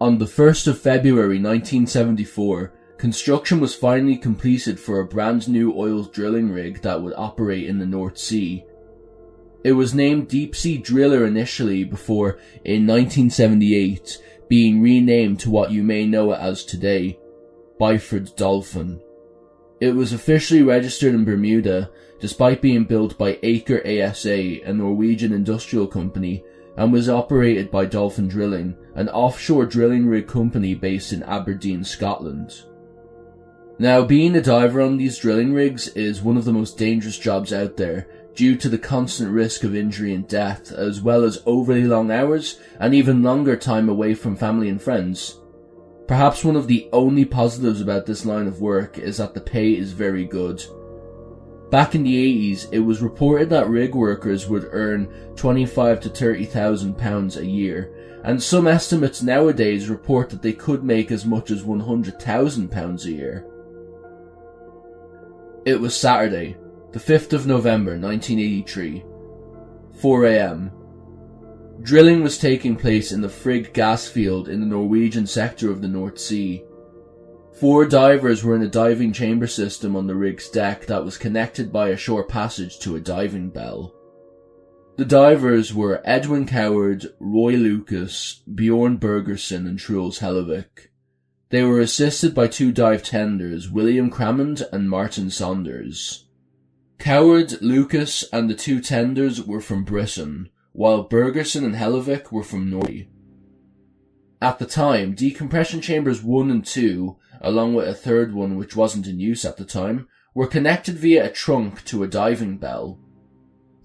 On the 1st of February 1974, construction was finally completed for a brand new oil drilling rig that would operate in the North Sea. It was named Deep Sea Driller initially before, in 1978, being renamed to what you may know it as today, Byford Dolphin. It was officially registered in Bermuda, despite being built by Aker ASA, a Norwegian industrial company, and was operated by Dolphin Drilling, an offshore drilling rig company based in Aberdeen, Scotland. Now, being a diver on these drilling rigs is one of the most dangerous jobs out there, due to the constant risk of injury and death, as well as overly long hours and even longer time away from family and friends. Perhaps one of the only positives about this line of work is that the pay is very good. Back in the 80s, it was reported that rig workers would earn £25,000 to £30,000 a year, and some estimates nowadays report that they could make as much as £100,000 a year. It was Saturday, the 5th of November 1983, 4 AM. Drilling was taking place in the Frigg gas field in the Norwegian sector of the North Sea. 4 divers were in a diving chamber system on the rig's deck that was connected by a short passage to a diving bell. The divers were Edwin Coward, Roy Lucas, Bjorn Bergersen and Truls Hellevik. They were assisted by 2 dive tenders, William Crammond and Martin Saunders. Coward, Lucas and the 2 tenders were from Britain, while Bergersen and Hellevik were from Norway. At the time, decompression chambers 1 and 2, along with a third one which wasn't in use at the time, were connected via a trunk to a diving bell.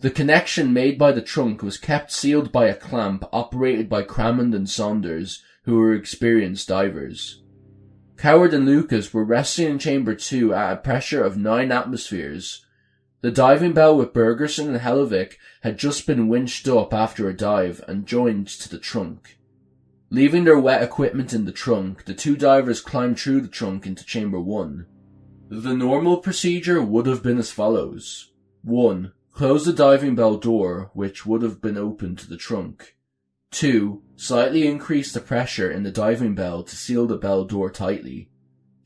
The connection made by the trunk was kept sealed by a clamp operated by Crammond and Saunders, who were experienced divers. Coward and Lucas were resting in chamber 2 at a pressure of 9 atmospheres. The diving bell with Bergersen and Hellevik had just been winched up after a dive and joined to the trunk. Leaving their wet equipment in the trunk, the 2 divers climbed through the trunk into chamber 1. The normal procedure would have been as follows. 1. Close the diving bell door, which would have been open to the trunk. 2. Slightly increase the pressure in the diving bell to seal the bell door tightly.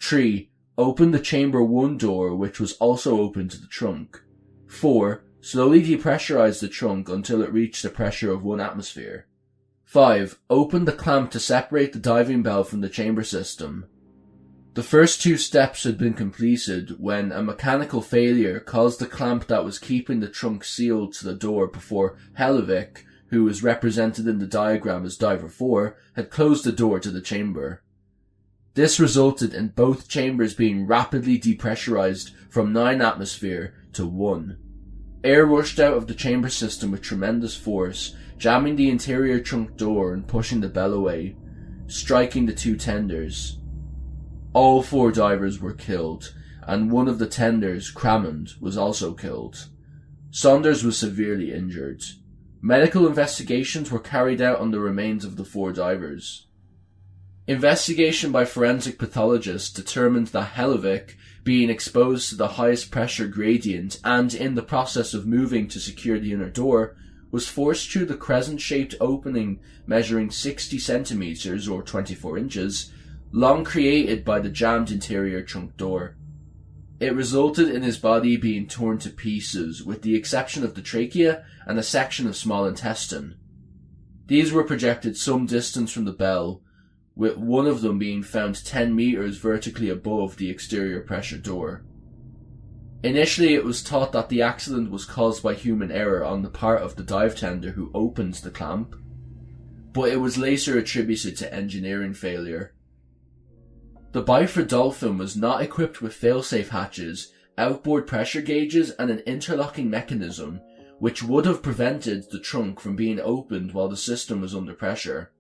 3. Open the chamber 1 door, which was also open to the trunk. 4. Slowly depressurize the trunk until it reached a pressure of 1 atmosphere. 5. Open the clamp to separate the diving bell from the chamber system. The first 2 steps had been completed when a mechanical failure caused the clamp that was keeping the trunk sealed to the door before Hellevik, who was represented in the diagram as Diver 4, had closed the door to the chamber. This resulted in both chambers being rapidly depressurized from 9 atmosphere to 1. Air rushed out of the chamber system with tremendous force, jamming the interior trunk door and pushing the bell away, striking the 2 tenders. All 4 divers were killed, and one of the tenders, Crammond, was also killed. Saunders was severely injured. Medical investigations were carried out on the remains of the 4 divers. Investigation by forensic pathologists determined that Hellevik, being exposed to the highest pressure gradient and in the process of moving to secure the inner door, was forced through the crescent-shaped opening measuring 60 centimeters or 24 inches, long created by the jammed interior trunk door. It resulted in his body being torn to pieces, with the exception of the trachea and a section of small intestine. These were projected some distance from the bell, with one of them being found 10 meters vertically above the exterior pressure door. Initially, it was thought that the accident was caused by human error on the part of the dive tender who opened the clamp, but it was later attributed to engineering failure. The Byford Dolphin was not equipped with fail-safe hatches, outboard pressure gauges and an interlocking mechanism, which would have prevented the trunk from being opened while the system was under pressure.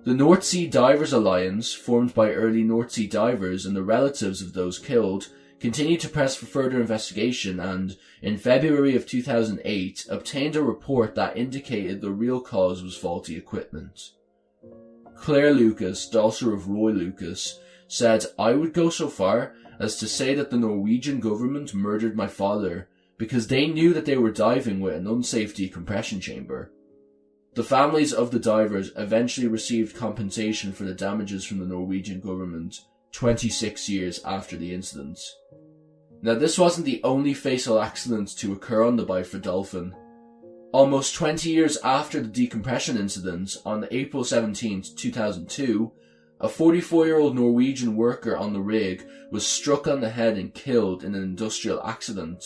The North Sea Divers Alliance, formed by early North Sea divers and the relatives of those killed, continued to press for further investigation and, in February of 2008, obtained a report that indicated the real cause was faulty equipment. Claire Lucas, daughter of Roy Lucas, said, "I would go so far as to say that the Norwegian government murdered my father because they knew that they were diving with an unsafe decompression chamber. The families of the divers eventually received compensation for the damages from the Norwegian government 26 years after the incident. Now, this wasn't the only fatal accident to occur on the Byford Dolphin. Almost 20 years after the decompression incident, on April 17, 2002, a 44-year-old Norwegian worker on the rig was struck on the head and killed in an industrial accident.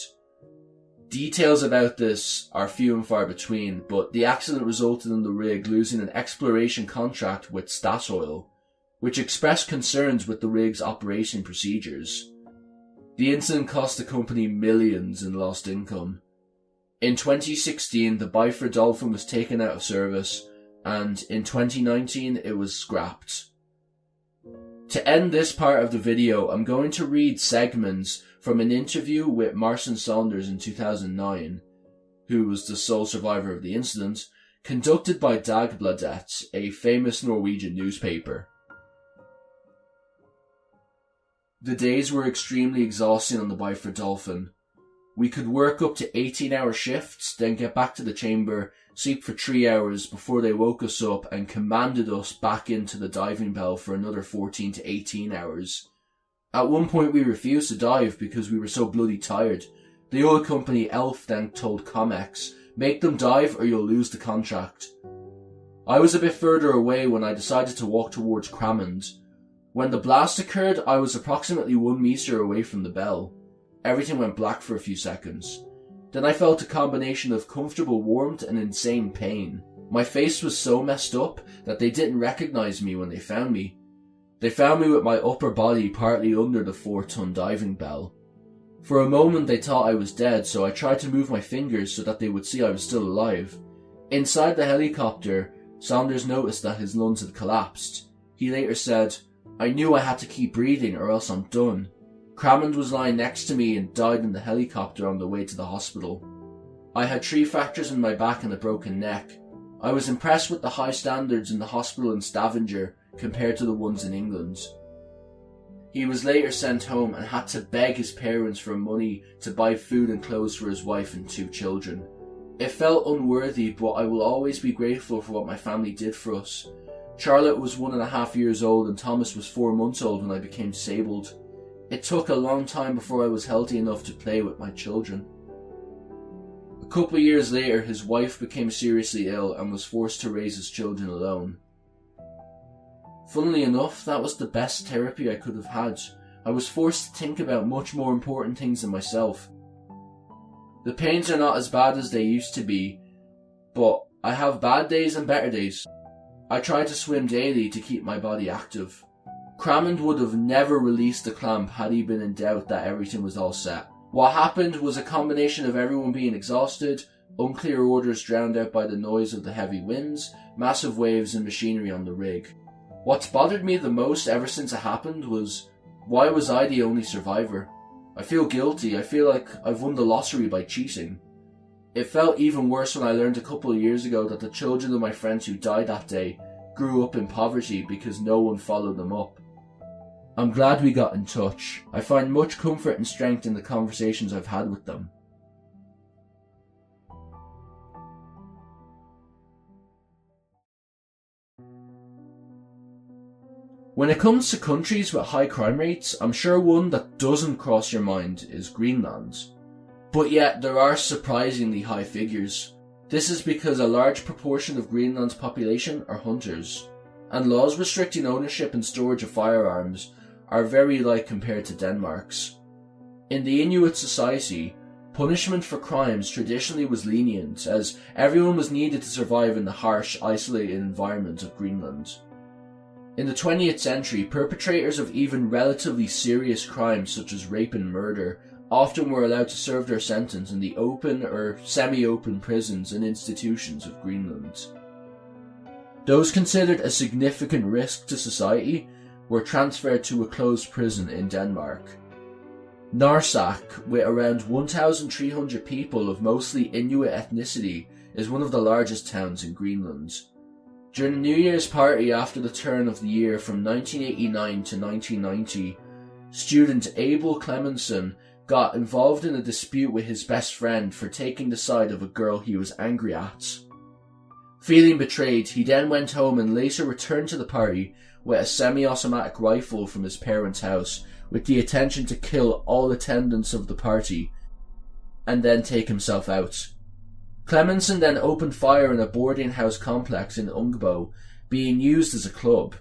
Details about this are few and far between, but the accident resulted in the rig losing an exploration contract with Statoil, which expressed concerns with the rig's operation procedures. The incident cost the company millions in lost income. In 2016, the Byford Dolphin was taken out of service, and in 2019 it was scrapped. To end this part of the video, I'm going to read segments from an interview with Marcin Saunders in 2009, who was the sole survivor of the incident, conducted by Dagbladet, a famous Norwegian newspaper. The days were extremely exhausting on the Byford Dolphin. We could work up to 18-hour shifts, then get back to the chamber, sleep for 3 hours before they woke us up and commanded us back into the diving bell for another 14 to 18 hours. At one point we refused to dive because we were so bloody tired. The oil company Elf then told Comex, "Make them dive or you'll lose the contract." I was a bit further away when I decided to walk towards Cramond. When the blast occurred, I was approximately 1 meter away from the bell. Everything went black for a few seconds. Then I felt a combination of comfortable warmth and insane pain. My face was so messed up that they didn't recognize me when they found me. They found me with my upper body partly under the 4-ton diving bell. For a moment they thought I was dead, so I tried to move my fingers so that they would see I was still alive. Inside the helicopter, Saunders noticed that his lungs had collapsed. He later said, "I knew I had to keep breathing or else I'm done." Cramond was lying next to me and died in the helicopter on the way to the hospital. I had 3 fractures in my back and a broken neck. I was impressed with the high standards in the hospital in Stavanger compared to the ones in England. He was later sent home and had to beg his parents for money to buy food and clothes for his wife and 2 children. It felt unworthy, but I will always be grateful for what my family did for us. Charlotte was 1.5 years old and Thomas was 4 months old when I became disabled. It took a long time before I was healthy enough to play with my children. A couple of years later, his wife became seriously ill and was forced to raise his children alone. Funnily enough, that was the best therapy I could have had. I was forced to think about much more important things than myself. The pains are not as bad as they used to be, but I have bad days and better days. I try to swim daily to keep my body active. Cramond would have never released the clamp had he been in doubt that everything was all set. What happened was a combination of everyone being exhausted, unclear orders drowned out by the noise of the heavy winds, massive waves and machinery on the rig. What's bothered me the most ever since it happened was, why was I the only survivor? I feel guilty. I feel like I've won the lottery by cheating. It felt even worse when I learned a couple of years ago that the children of my friends who died that day grew up in poverty because no one followed them up. I'm glad we got in touch. I find much comfort and strength in the conversations I've had with them. When it comes to countries with high crime rates, I'm sure one that doesn't cross your mind is Greenland. But yet there are surprisingly high figures. This is because a large proportion of Greenland's population are hunters, and laws restricting ownership and storage of firearms are very light compared to Denmark's. In the Inuit society, punishment for crimes traditionally was lenient, as everyone was needed to survive in the harsh, isolated environment of Greenland. In the 20th century, perpetrators of even relatively serious crimes such as rape and murder often were allowed to serve their sentence in the open or semi-open prisons and institutions of Greenland. Those considered a significant risk to society were transferred to a closed prison in Denmark. Narsaq, with around 1,300 people of mostly Inuit ethnicity, is one of the largest towns in Greenland. During the New Year's party after the turn of the year from 1989 to 1990, student Abel Clemenson got involved in a dispute with his best friend for taking the side of a girl he was angry at. Feeling betrayed, he then went home and later returned to the party with a semi-automatic rifle from his parents' house with the intention to kill all attendants of the party and then take himself out. Clemenson then opened fire in a boarding house complex in Ungbo, being used as a club.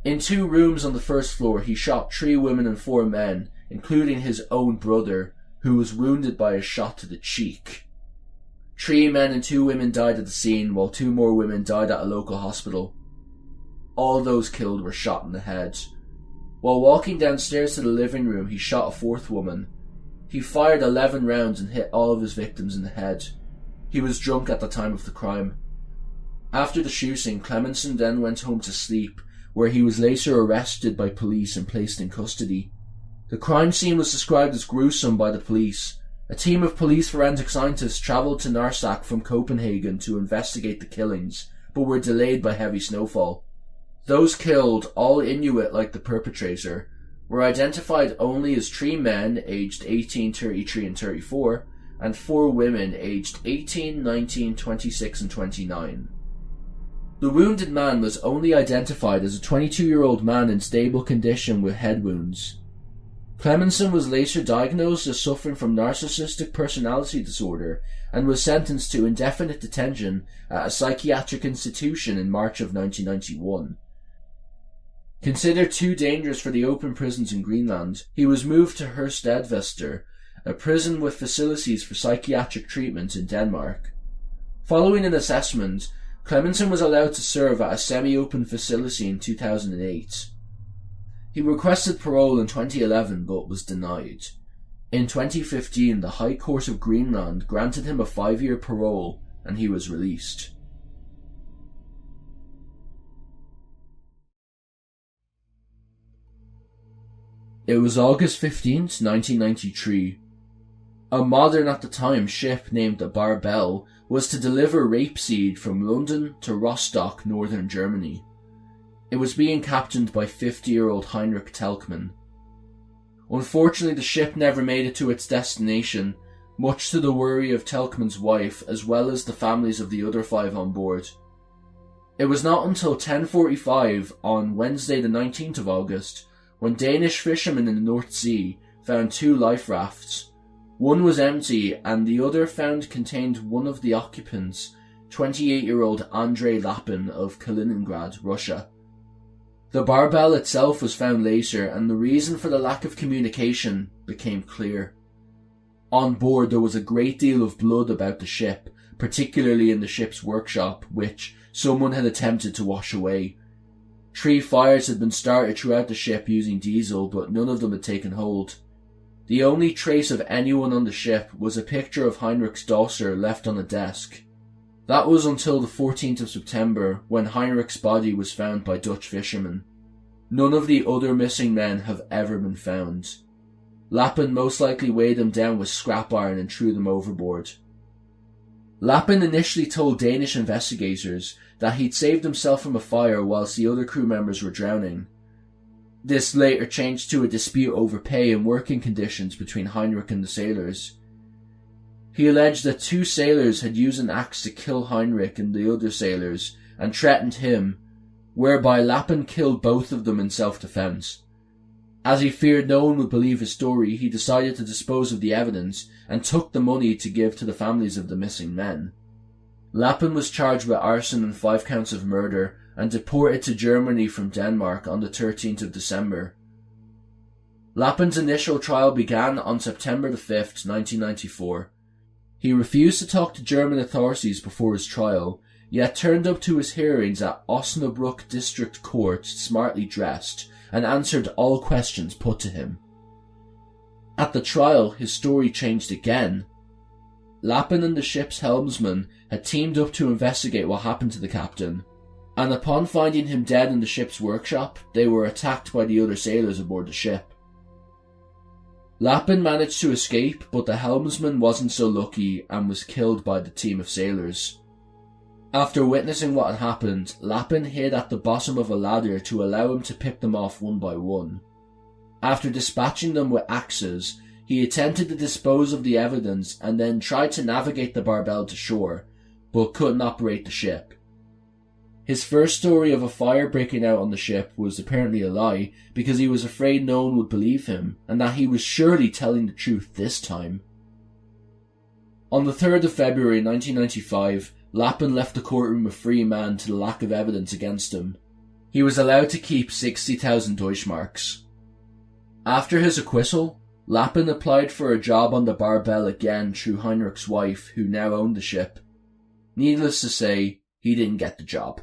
In 2 rooms on the first floor, he shot 3 women and 4 men, including his own brother, who was wounded by a shot to the cheek. 3 men and 2 women died at the scene, while 2 more women died at a local hospital. All those killed were shot in the head. While walking downstairs to the living room, he shot a 4th woman. He fired 11 rounds and hit all of his victims in the head. He was drunk at the time of the crime. After the shooting, Clemenson then went home to sleep, where he was later arrested by police and placed in custody. The crime scene was described as gruesome by the police. A team of police forensic scientists travelled to Narsaq from Copenhagen to investigate the killings, but were delayed by heavy snowfall. Those killed, all Inuit like the perpetrator, were identified only as 3 men aged 18, 33 and 34, and 4 women aged 18, 19, 26 and 29. The wounded man was only identified as a 22-year-old man in stable condition with head wounds. Clemenson was later diagnosed as suffering from narcissistic personality disorder and was sentenced to indefinite detention at a psychiatric institution in March of 1991. Considered too dangerous for the open prisons in Greenland, he was moved to Herstedvester, a prison with facilities for psychiatric treatment in Denmark. Following an assessment, Clemenson was allowed to serve at a semi-open facility in 2008. He requested parole in 2011 but was denied. In 2015, the High Court of Greenland granted him a 5-year parole and he was released. It was August 15th, 1993. A modern at the time ship named the Barbel was to deliver rapeseed from London to Rostock, northern Germany. It was being captained by 50-year-old Heinrich Telkmann. Unfortunately, the ship never made it to its destination, much to the worry of Telkmann's wife as well as the families of the other 5 on board. It was not until 10:45 on Wednesday the 19th of August when Danish fishermen in the North Sea found 2 life rafts. One was empty and the other found contained one of the occupants, 28-year-old Andrei Lapin of Kaliningrad, Russia. The Barbel itself was found later and the reason for the lack of communication became clear. On board there was a great deal of blood about the ship, particularly in the ship's workshop, which someone had attempted to wash away. 3 fires had been started throughout the ship using diesel, but none of them had taken hold. The only trace of anyone on the ship was a picture of Heinrich's daughter left on a desk. That was until the 14th of September, when Heinrich's body was found by Dutch fishermen. None of the other missing men have ever been found. Lapin most likely weighed them down with scrap iron and threw them overboard. Lapin initially told Danish investigators that he'd saved himself from a fire whilst the other crew members were drowning. This later changed to a dispute over pay and working conditions between Heinrich and the sailors. He alleged that 2 sailors had used an axe to kill Heinrich and the other sailors and threatened him, whereby Lapin killed both of them in self-defense. As he feared no one would believe his story, he decided to dispose of the evidence and took the money to give to the families of the missing men. Lapin was charged with arson and 5 counts of murder and deported to Germany from Denmark on the 13th of December. Lapin's initial trial began on September the 5th, 1994. He refused to talk to German authorities before his trial, yet turned up to his hearings at Osnabrück District Court smartly dressed and answered all questions put to him. At the trial, his story changed again. Lapin and the ship's helmsman had teamed up to investigate what happened to the captain, and upon finding him dead in the ship's workshop, they were attacked by the other sailors aboard the ship. Lapin managed to escape, but the helmsman wasn't so lucky and was killed by the team of sailors. After witnessing what had happened, Lapin hid at the bottom of a ladder to allow him to pick them off one by one. After dispatching them with axes, he attempted to dispose of the evidence and then tried to navigate the Barbel to shore, but couldn't operate the ship. His first story of a fire breaking out on the ship was apparently a lie because he was afraid no one would believe him and that he was surely telling the truth this time. On the 3rd of February 1995, Lappin left the courtroom a free man to the lack of evidence against him. He was allowed to keep 60,000 Deutschmarks. After his acquittal, Lappin applied for a job on the Barbel again through Heinrich's wife, who now owned the ship. Needless to say, he didn't get the job.